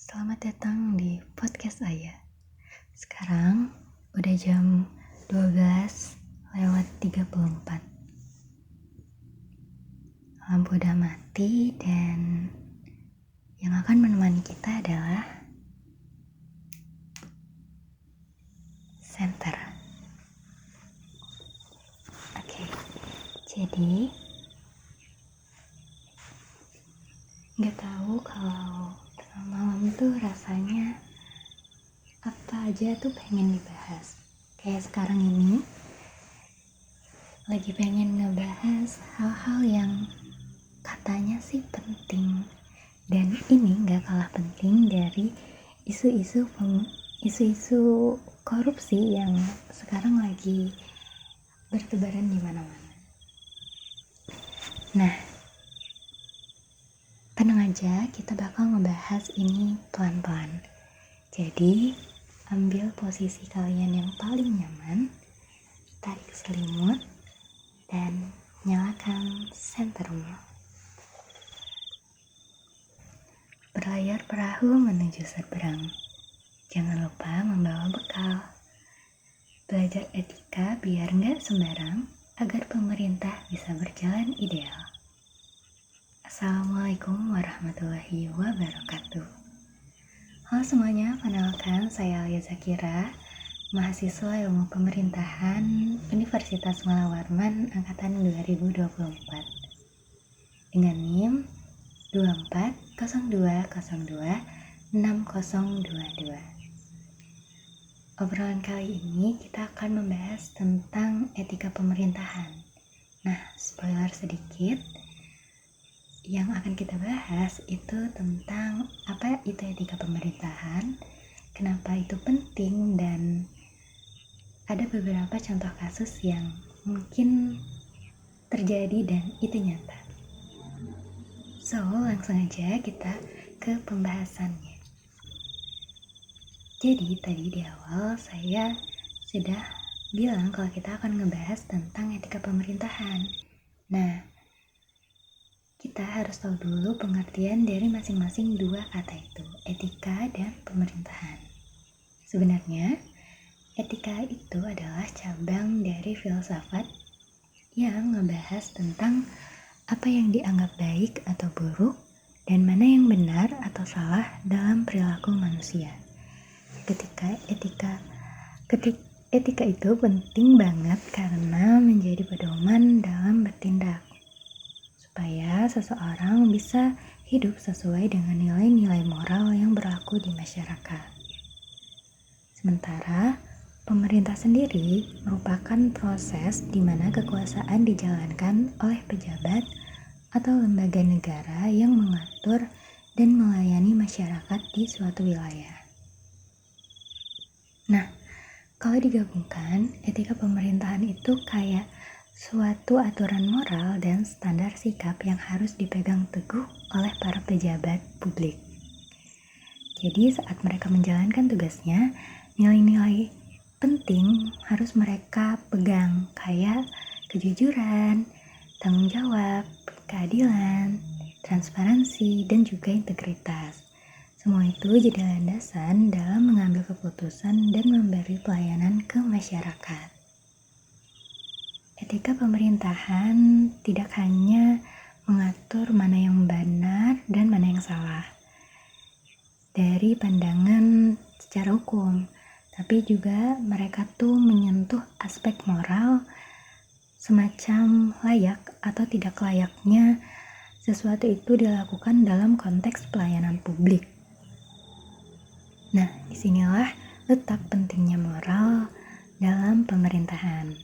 Selamat datang di podcast Ayah. Sekarang udah jam 12:34. Lampu udah mati dan yang akan menemani kita adalah center. Oke, jadi nggak tahu kalau tengah malam tuh rasanya apa aja tuh pengen dibahas. Kayak sekarang ini lagi pengen ngebahas hal-hal yang katanya sih penting, dan ini gak kalah penting dari isu-isu korupsi yang sekarang lagi bertebaran di mana-mana. Nah, tenang aja, kita bakal ngebahas ini pelan-pelan. Jadi, ambil posisi kalian yang paling nyaman, tarik selimut, dan nyalakan senternya. Berlayar perahu menuju seberang. Jangan lupa membawa bekal. Belajar etika biar nggak sembarang, agar pemerintah bisa berjalan ideal. Assalamualaikum warahmatullahi wabarakatuh. Halo semuanya, kenalkan saya Alia Zakira, mahasiswa Ilmu Pemerintahan Universitas Mala Warman Angkatan 2024. Dengan NIM 2402026022. Obrolan kali ini kita akan membahas tentang etika pemerintahan. Nah, spoiler sedikit, yang akan kita bahas itu tentang apa itu etika pemerintahan, kenapa itu penting, dan ada beberapa contoh kasus yang mungkin terjadi dan itu nyata. So, langsung aja kita ke pembahasannya. Jadi, tadi di awal saya sudah bilang kalau kita akan ngebahas tentang etika pemerintahan. Nah, kita harus tahu dulu pengertian dari masing-masing dua kata itu, etika dan pemerintahan. Sebenarnya, etika itu adalah cabang dari filsafat yang ngebahas tentang apa yang dianggap baik atau buruk, dan mana yang benar atau salah dalam perilaku manusia. Etika itu penting banget karena menjadi pedoman dalam bertindak, supaya seseorang bisa hidup sesuai dengan nilai-nilai moral yang berlaku di masyarakat. Sementara pemerintah sendiri merupakan proses di mana kekuasaan dijalankan oleh pejabat atau lembaga negara yang mengatur dan melayani masyarakat di suatu wilayah. Nah, kalau digabungkan, etika pemerintahan itu kayak suatu aturan moral dan standar sikap yang harus dipegang teguh oleh para pejabat publik. Jadi saat mereka menjalankan tugasnya, nilai-nilai penting harus mereka pegang, kayak kejujuran, tanggung jawab, keadilan, transparansi, dan juga integritas. Semua itu jadi landasan dalam mengambil keputusan dan memberi pelayanan ke masyarakat. Etika pemerintahan tidak hanya mengatur mana yang benar dan mana yang salah dari pandangan secara hukum, tapi juga mereka tuh menyentuh aspek moral, semacam layak atau tidak layaknya sesuatu itu dilakukan dalam konteks pelayanan publik. Nah, disinilah letak pentingnya moral dalam pemerintahan.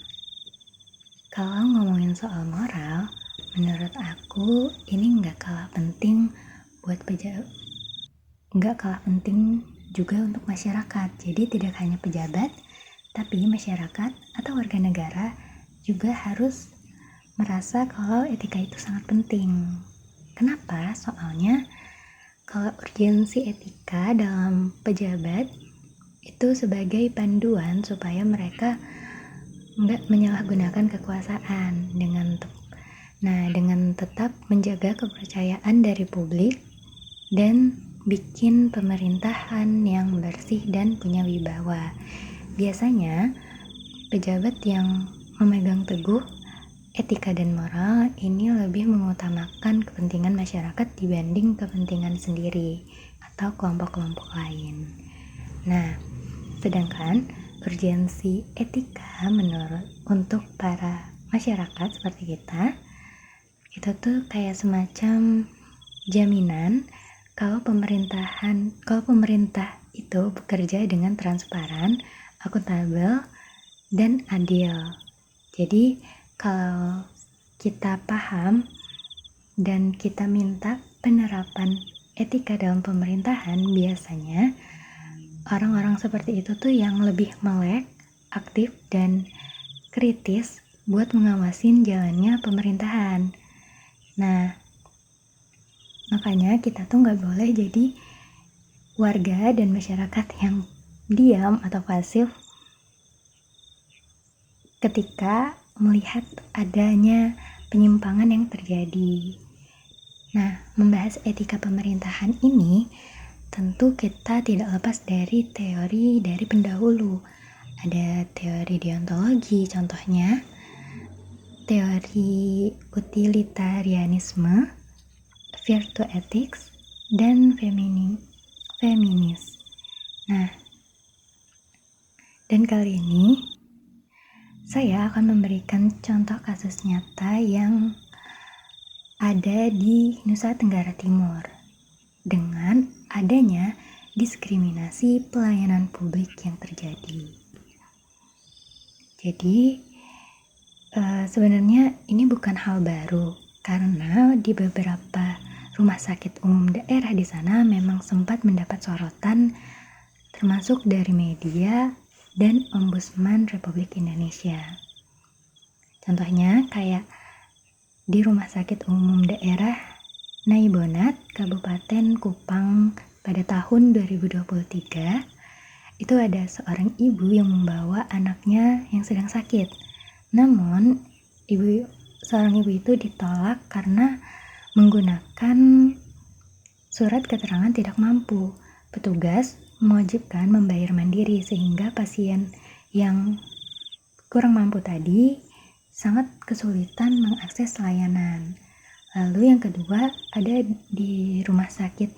Kalau ngomongin soal moral, menurut aku ini nggak kalah penting juga untuk masyarakat. Jadi tidak hanya pejabat, tapi masyarakat atau warga negara juga harus merasa kalau etika itu sangat penting. Kenapa? Soalnya kalau urgensi etika dalam pejabat itu sebagai panduan supaya mereka nggak menyalahgunakan kekuasaan dengan tetap menjaga kepercayaan dari publik dan bikin pemerintahan yang bersih dan punya wibawa. Biasanya, pejabat yang memegang teguh etika dan moral ini lebih mengutamakan kepentingan masyarakat dibanding kepentingan sendiri atau kelompok-kelompok lain. Nah, sedangkan urgensi etika menurut untuk para masyarakat seperti kita, itu tuh kayak semacam jaminan kalau pemerintah itu bekerja dengan transparan, akuntabel, dan adil. Jadi kalau kita paham dan kita minta penerapan etika dalam pemerintahan, biasanya orang-orang seperti itu tuh yang lebih melek, aktif, dan kritis buat mengawasin jalannya pemerintahan. Nah, makanya kita tuh nggak boleh jadi warga dan masyarakat yang diam atau pasif ketika melihat adanya penyimpangan yang terjadi. Nah, membahas etika pemerintahan ini tentu kita tidak lepas dari teori dari pendahulu. Ada teori deontologi, contohnya teori utilitarianisme, virtue ethics, dan feminis. Nah, dan kali ini saya akan memberikan contoh kasus nyata yang ada di Nusa Tenggara Timur dengan adanya diskriminasi pelayanan publik yang terjadi. Jadi, sebenarnya ini bukan hal baru karena di beberapa rumah sakit umum daerah di sana memang sempat mendapat sorotan termasuk dari media dan Ombudsman Republik Indonesia. Contohnya kayak di Rumah Sakit Umum Daerah Naibonat, Kabupaten Kupang pada tahun 2023, itu ada seorang ibu yang membawa anaknya yang sedang sakit. Namun, seorang ibu itu ditolak karena menggunakan surat keterangan tidak mampu. Petugas mewajibkan membayar mandiri sehingga pasien yang kurang mampu tadi sangat kesulitan mengakses layanan. Lalu yang kedua ada di rumah sakit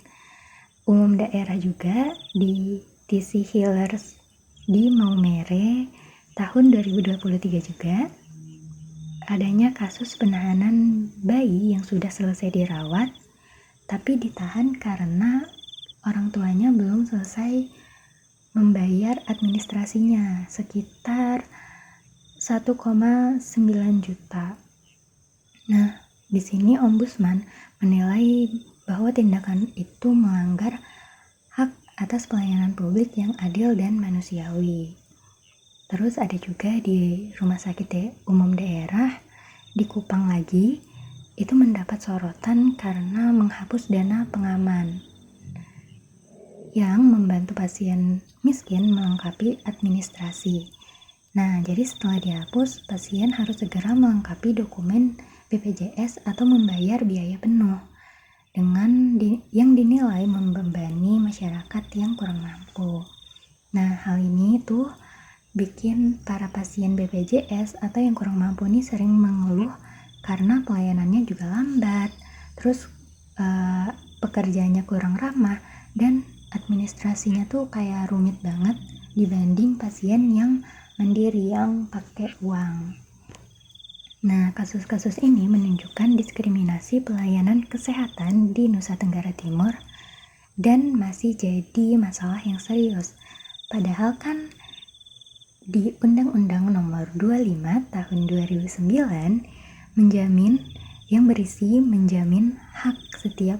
umum daerah juga di TC Healers di Maumere tahun 2023 juga adanya kasus penahanan bayi yang sudah selesai dirawat tapi ditahan karena orang tuanya belum selesai membayar administrasinya sekitar 1,9 juta. Nah, di sini Ombudsman menilai bahwa tindakan itu melanggar hak atas pelayanan publik yang adil dan manusiawi. Terus ada juga di Rumah Sakit Umum Daerah di Kupang lagi, itu mendapat sorotan karena menghapus dana pengaman yang membantu pasien miskin melengkapi administrasi. Nah, jadi setelah dihapus, pasien harus segera melengkapi dokumen BPJS atau membayar biaya penuh dengan yang dinilai membebani masyarakat yang kurang mampu. Nah, hal ini tuh bikin para pasien BPJS atau yang kurang mampu ini sering mengeluh karena pelayanannya juga lambat, terus pekerjaannya kurang ramah, dan administrasinya tuh kayak rumit banget dibanding pasien yang mandiri yang pakai uang. Nah, kasus-kasus ini menunjukkan diskriminasi pelayanan kesehatan di Nusa Tenggara Timur dan masih jadi masalah yang serius. Padahal kan di Undang-Undang Nomor 25 Tahun 2009 menjamin hak setiap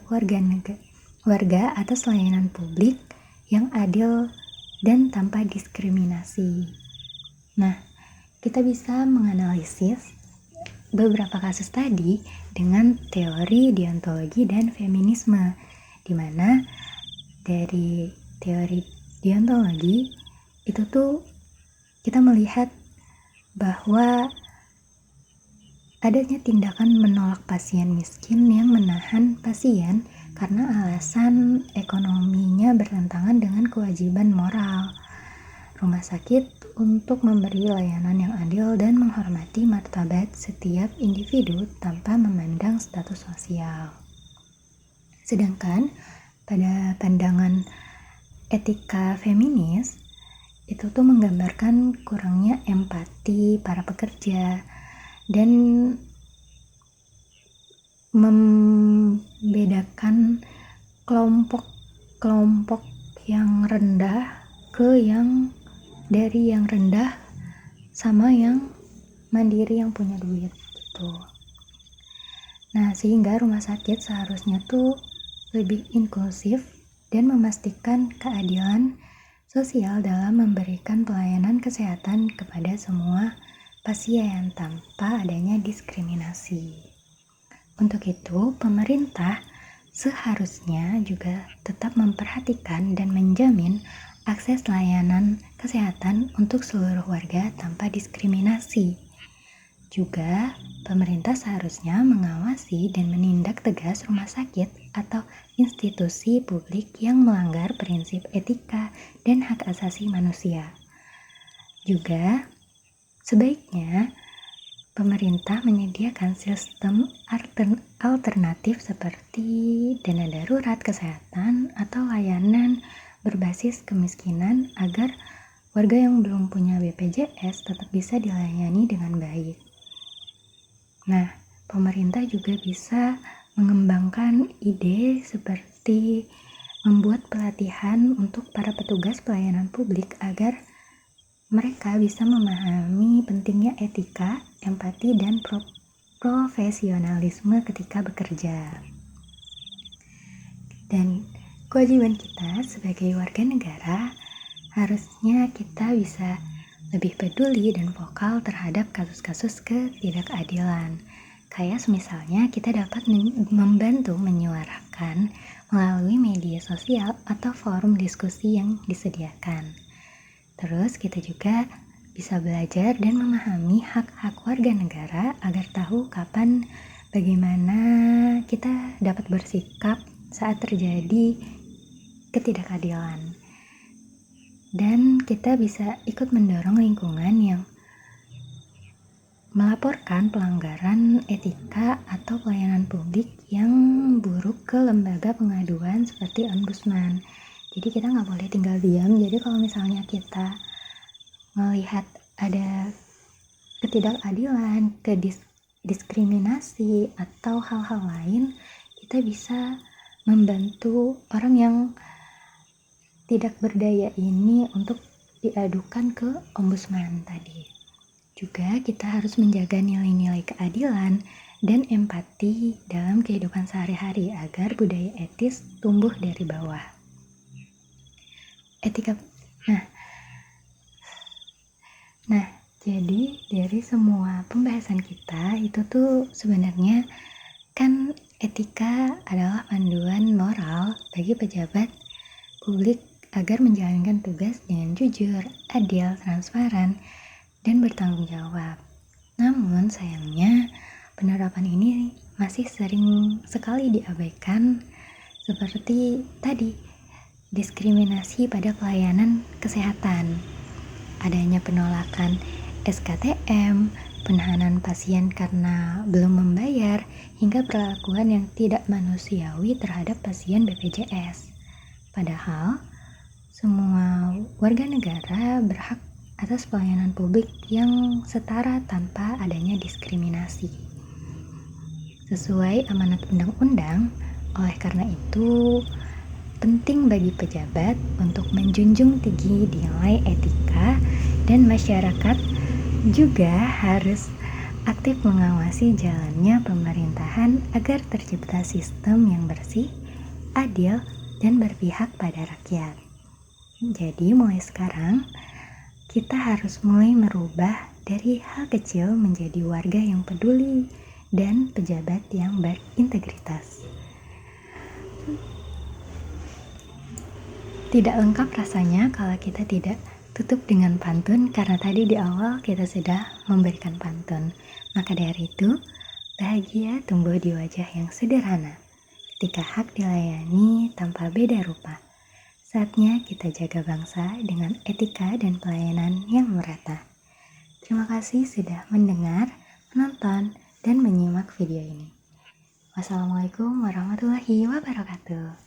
warga atas layanan publik yang adil dan tanpa diskriminasi. Nah, kita bisa menganalisis beberapa kasus tadi dengan teori deontologi dan feminisme, di mana dari teori deontologi itu tuh kita melihat bahwa adanya tindakan menolak pasien miskin yang menahan pasien karena alasan ekonominya bertentangan dengan kewajiban moral rumah sakit untuk memberi layanan yang adil dan menghormati martabat setiap individu tanpa memandang status sosial. Sedangkan pada pandangan etika feminis, itu tuh menggambarkan kurangnya empati para pekerja dan membedakan kelompok yang rendah dari yang rendah sama yang mandiri yang punya duit gitu. Nah, sehingga rumah sakit seharusnya tuh lebih inklusif dan memastikan keadilan sosial dalam memberikan pelayanan kesehatan kepada semua pasien tanpa adanya diskriminasi. Untuk itu, pemerintah seharusnya juga tetap memperhatikan dan menjamin akses layanan kesehatan untuk seluruh warga tanpa diskriminasi. Juga, pemerintah seharusnya mengawasi dan menindak tegas rumah sakit atau institusi publik yang melanggar prinsip etika dan hak asasi manusia. Juga, sebaiknya pemerintah menyediakan sistem alternatif seperti dana darurat kesehatan atau layanan berbasis kemiskinan agar warga yang belum punya BPJS tetap bisa dilayani dengan baik. Nah, pemerintah juga bisa mengembangkan ide seperti membuat pelatihan untuk para petugas pelayanan publik agar mereka bisa memahami pentingnya etika, empati, dan profesionalisme ketika bekerja. Dan kewajiban kita sebagai warga negara harusnya kita bisa lebih peduli dan vokal terhadap kasus-kasus ketidakadilan. Kayak misalnya kita dapat membantu menyuarakan melalui media sosial atau forum diskusi yang disediakan. Terus kita juga bisa belajar dan memahami hak-hak warga negara agar tahu kapan bagaimana kita dapat bersikap saat terjadi ketidakadilan. Dan kita bisa ikut mendorong lingkungan yang melaporkan pelanggaran etika atau pelayanan publik yang buruk ke lembaga pengaduan seperti ombudsman. Jadi kita nggak boleh tinggal diam. Jadi kalau misalnya kita melihat ada ketidakadilan, diskriminasi atau hal-hal lain, kita bisa membantu orang yang tidak berdaya ini untuk diadukan ke ombudsman tadi. Juga kita harus menjaga nilai-nilai keadilan dan empati dalam kehidupan sehari-hari agar budaya etis tumbuh dari bawah. Etika. Nah, jadi dari semua pembahasan kita itu tuh sebenarnya kan etika adalah panduan moral bagi pejabat publik agar menjalankan tugas dengan jujur, adil, transparan, dan bertanggung jawab. Namun sayangnya penerapan ini masih sering sekali diabaikan seperti tadi, diskriminasi pada pelayanan kesehatan, adanya penolakan SKTM, penahanan pasien karena belum membayar, hingga perlakuan yang tidak manusiawi terhadap pasien BPJS. Padahal, semua warga negara berhak atas pelayanan publik yang setara tanpa adanya diskriminasi. Sesuai amanat undang-undang, oleh karena itu, penting bagi pejabat untuk menjunjung tinggi nilai etika dan masyarakat juga harus aktif mengawasi jalannya pemerintahan agar tercipta sistem yang bersih, adil, dan berpihak pada rakyat. Jadi mulai sekarang, kita harus mulai merubah dari hal kecil menjadi warga yang peduli dan pejabat yang berintegritas. Tidak lengkap rasanya kalau kita tidak tutup dengan pantun, karena tadi di awal kita sudah memberikan pantun. Maka dari itu, bahagia tumbuh di wajah yang sederhana. ketika hak dilayani tanpa beda rupa. Saatnya kita jaga bangsa dengan etika dan pelayanan yang merata. Terima kasih sudah mendengar, menonton, dan menyimak video ini. Wassalamualaikum warahmatullahi wabarakatuh.